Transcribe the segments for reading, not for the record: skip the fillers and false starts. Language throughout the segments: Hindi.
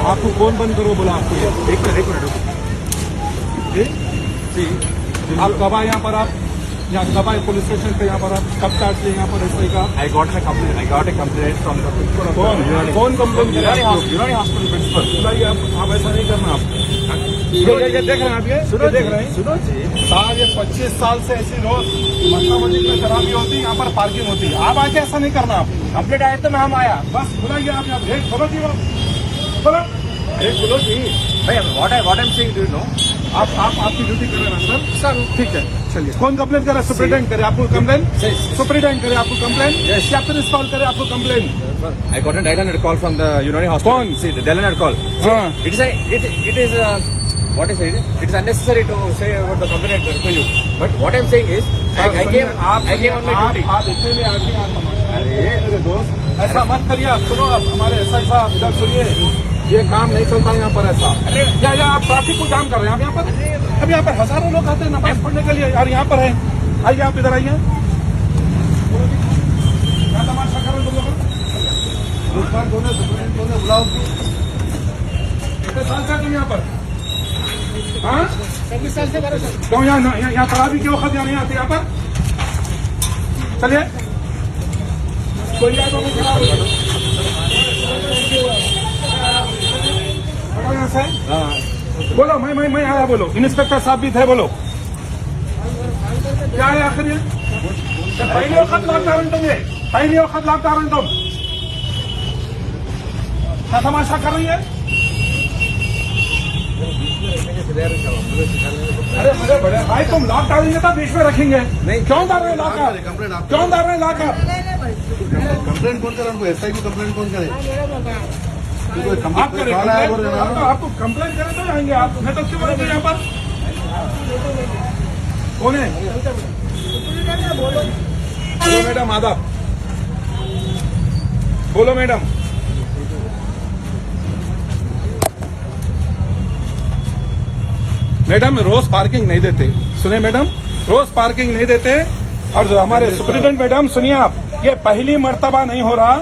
आपको कौन बंद करो बोला आपको? एक मिनट जी, आप कब आए यहाँ पर? आप यहाँ कब आए पुलिस स्टेशन पे? यहाँ पर आप कब स्टार्ट किए यहाँ पर एसआई का? I got a complaint from the principal of कौन कंप्लेन किया? Unani Hospital principal. बुलाइए आप ऐसा नहीं करना। आप ये देख रहे हैं आप, ये देख रहे हैं सुनो जी, साल, ये 25 साल से ऐसी रोज मक्का मस्जिद में शराबी होती है, यहाँ पर पार्किंग होती है। आप आके ऐसा नहीं करना। आप कंप्लेंट आया तो मैं हम आया। बस बुलाइए आप यहाँ भेज खोलो जी, वो खोलो अरे बोलो जी भाई, what I'm saying, do you know? आप आपकी ड्यूटी करें ना सर। ठीक है, चलिए। कौन कंप्लेन करे? सुप्रिटेंडेंट करे आपको कंप्लेन? सुप्रिटेंडेंट करे आपको कंप्लेन? या प्रिंसिपल करे आपको complain? I got a dial-in call from the Unani Hospital. कौन? See, the dial-in call. हाँ। It is what is it? It is unnecessary to say about the complaint to you. But what I'm saying is, I came on my duty. आप इतने आगे मेरे दोस्त ऐसा मत करिए। आप सुनो, आप हमारे एसआई साहब इधर सुनिए, ये काम नहीं चलता यहाँ पर ऐसा। या आप ट्रैफिक को जाम कर रहे हैं आप यहाँ पर? अब यहाँ पर हजारों लोग आते हैं नमाज पढ़ने के लिए, और यहाँ पर है। आइए आप इधर आइए। क्या तमाशा कर रहे हो तुम लोग? बुलाओ। कितने साल से तुम यहाँ पर? हाँ, 25 साल से करो सर। क्यों यहाँ खराबी क्यों वक्त नहीं आती यहाँ पर? चलिए, कोई यहाँ से बोलो। मैं आया, बोलो। इंस्पेक्टर साहब भी थे, बोलो क्या है आखिर? ये पहले वक्त लापता तुम, ये पहले वक्त लापता तुम क्या तमाशा कर रही है? अरे बड़े भाई, तुम लॉक डालेंगे तो बीच में रखेंगे। नहीं, क्यों डाल रहे हैं लॉक? क्यों डाल रहे हैं लॉक? कंप्लेंट कौन करे? उनको एसआई की कंप्लेंट कौन करे? आप करें आपको कंप्लेंट करें तो आएंगे आप, मैं तो क्यों बोलेंगे यहाँ पर? कौन है? बोलो मैडम, आदाब। बोलो मैडम। मैडम रोज पार्किंग नहीं देते, सुने मैडम, रोज पार्किंग नहीं देते। और जो हमारे सुप्रिटेंडेंट मैडम, सुनिए आप, ये पहली मर्तबा नहीं हो रहा।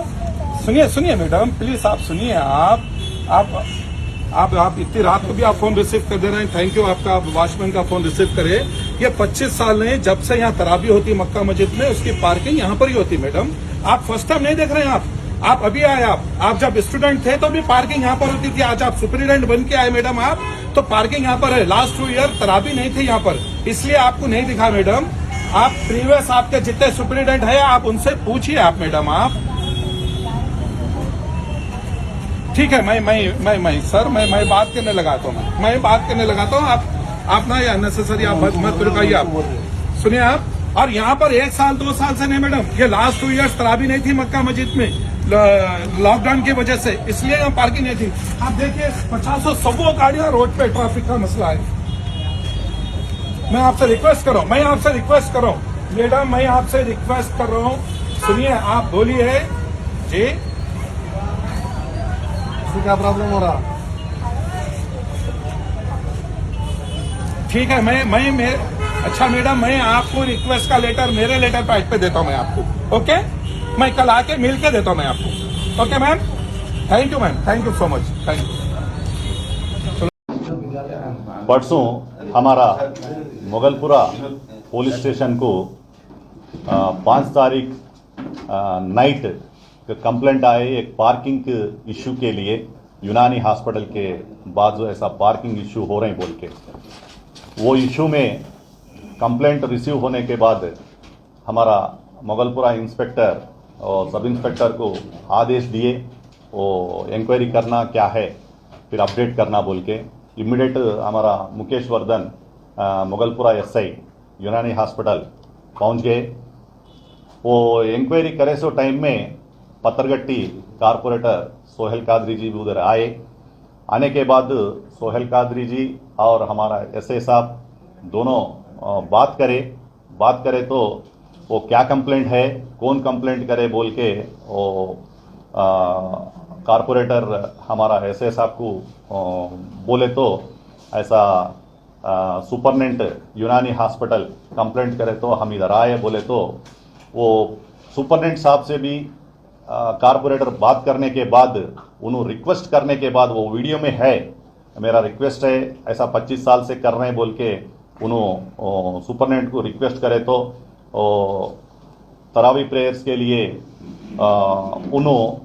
सुनिए मैडम, प्लीज आप सुनिए। आप इतनी रात को भी आप फोन रिसीव कर दे रहे हैं, थैंक यू। आपका वॉचमैन का फोन रिसीव करे। ये 25 साल नहीं, जब से यहाँ तराबी होती है मक्का मस्जिद में, उसकी पार्किंग यहाँ पर ही होती मैडम। आप फर्स्ट टाइम नहीं देख रहे हैं। आप अभी आए। आप जब स्टूडेंट थे तो भी पार्किंग यहाँ पर होती थी। आज आप सुप्रिटेंडेंट बन के आए मैडम, आप तो पार्किंग यहाँ पर है। लास्ट 2 ईयर तराबी नहीं थी यहाँ पर, इसलिए आपको नहीं दिखा मैडम। आप प्रीवियस आपके जितने सुप्रिटेंडेंट है, आप उनसे पूछिए आप मैडम। आप ठीक है, मैं सर, मैं बात करने लगाता हूँ। मैं बात करने लगाता हूँ। आप ना ये अननेसेसरी आप मत रुकाइए। आप सुनिए आप। और यहाँ पर 1 साल 2 साल से नहीं मैडम, ये लास्ट 2 ईयर्स तराबी नहीं थी मक्का मस्जिद में, लॉकडाउन की वजह से, इसलिए यहाँ पार्किंग नहीं थी। आप देखिए 50-100 गाड़ियां रोड पे, ट्रैफिक का मसला है। मैं आपसे रिक्वेस्ट कर रहा हूँ, मैडम, मैं आपसे रिक्वेस्ट कर रहा हूँ। सुनिए, आप बोलिए जी। क्या प्रॉब्लम हो रहा? ठीक है, मैं अच्छा मैडम, मैं आपको रिक्वेस्ट का लेटर मेरे लेटर पैड पे देता हूँ मैं आपको। ओके, मैं कल आके मिल के देता हूँ मैं आपको। Okay ma'am, thank you ma'am, thank you so much, thank you. परसों हमारा मुगलपुरा पुलिस स्टेशन को 5 तारीख नाइट कंप्लेंट आए एक पार्किंग के इशू के लिए। यूनानी हॉस्पिटल के बाद जो ऐसा पार्किंग इशू हो रहे हैं बोल के, वो इशू में कंप्लेंट रिसीव होने के बाद हमारा मुगलपुरा इंस्पेक्टर और सब इंस्पेक्टर को आदेश दिए वो इंक्वायरी करना क्या है, फिर अपडेट करना बोल के। इमीडिएट हमारा मुकेश वर्धन मुगलपुरा एसआई यूनानी हॉस्पिटल पहुंच गए। वो इंक्वायरी करे सो टाइम में पत्थरगट्टी कारपोरेटर सोहेल कादरी जी भी उधर आए। आने के बाद सोहेल कादरी जी और हमारा एसआई साहब दोनों बात करे तो वो क्या कंप्लेंट है, कौन कंप्लेंट करे बोल के वो कारपोरेटर हमारा एसआई साहब को बोले तो ऐसा सुपरनेंट यूनानी हॉस्पिटल कंप्लेंट करे तो हम इधर आए बोले तो वो सुपरनेंट साहब से भी कारपोरेटर बात करने के बाद उन्होंने रिक्वेस्ट करने के बाद वो वीडियो में है, मेरा रिक्वेस्ट है ऐसा 25 साल से कर रहे हैं बोल के उन्होंने सुपरनेंट को रिक्वेस्ट करे तो तरावी प्रेयर्स के लिए उन्होंने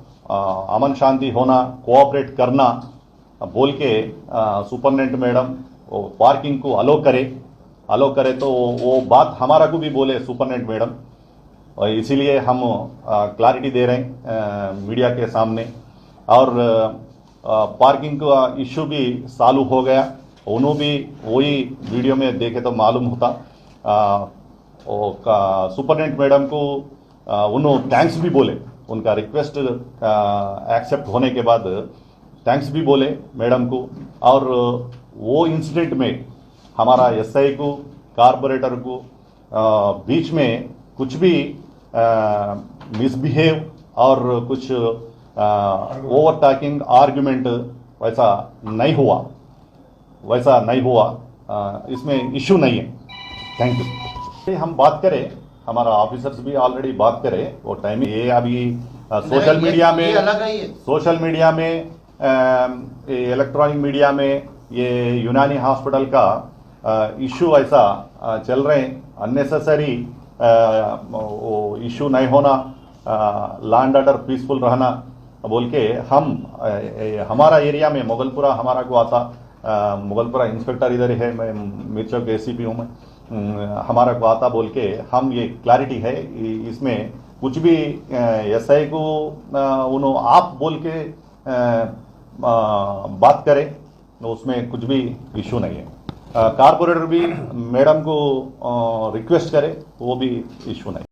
अमन शांति होना, कोऑपरेट करना बोल के सुपरनेंट मैडम पार्किंग को अलो करे तो वो बात हमारा को भी बोले सुपरनेंट मैडम, और इसीलिए हम क्लैरिटी दे रहे हैं मीडिया के सामने। और पार्किंग का इशू भी चालू हो गया, उन्होंने भी वही वीडियो में देखे तो मालूम होता। सुपरनेंट मैडम को उन्होंने थैंक्स भी बोले, उनका रिक्वेस्ट एक्सेप्ट होने के बाद थैंक्स भी बोले मैडम को। और वो इंसिडेंट में हमारा एसआई को, कारपोरेटर को बीच में कुछ भी मिसबिहेव और कुछ ओवरटॉकिंग आर्गुमेंट वैसा नहीं हुआ, इसमें इशू नहीं है। Thank you. हम बात करें, हमारा ऑफिसर्स भी ऑलरेडी बात करें, वो टाइम ये अभी सोशल मीडिया में इलेक्ट्रॉनिक मीडिया में ये यूनानी हॉस्पिटल का इशू ऐसा चल रहे हैं, अननेसेसरी वो इशू नहीं होना, लॉ एंड ऑर्डर पीसफुल रहना बोल के हम हमारा एरिया में मुगलपुरा हमारा को आता, मुगलपुरा इंस्पेक्टर इधर है, मैं मिर्चौक एसीपी हूँ, मैं हमारा को आता बोल के हम ये क्लैरिटी है। इसमें कुछ भी एसआई को उन्होंने आप बोल के बात करें तो उसमें कुछ भी इशू नहीं है। कारपोरेटर भी मैडम को रिक्वेस्ट करे वो भी इशू नहीं।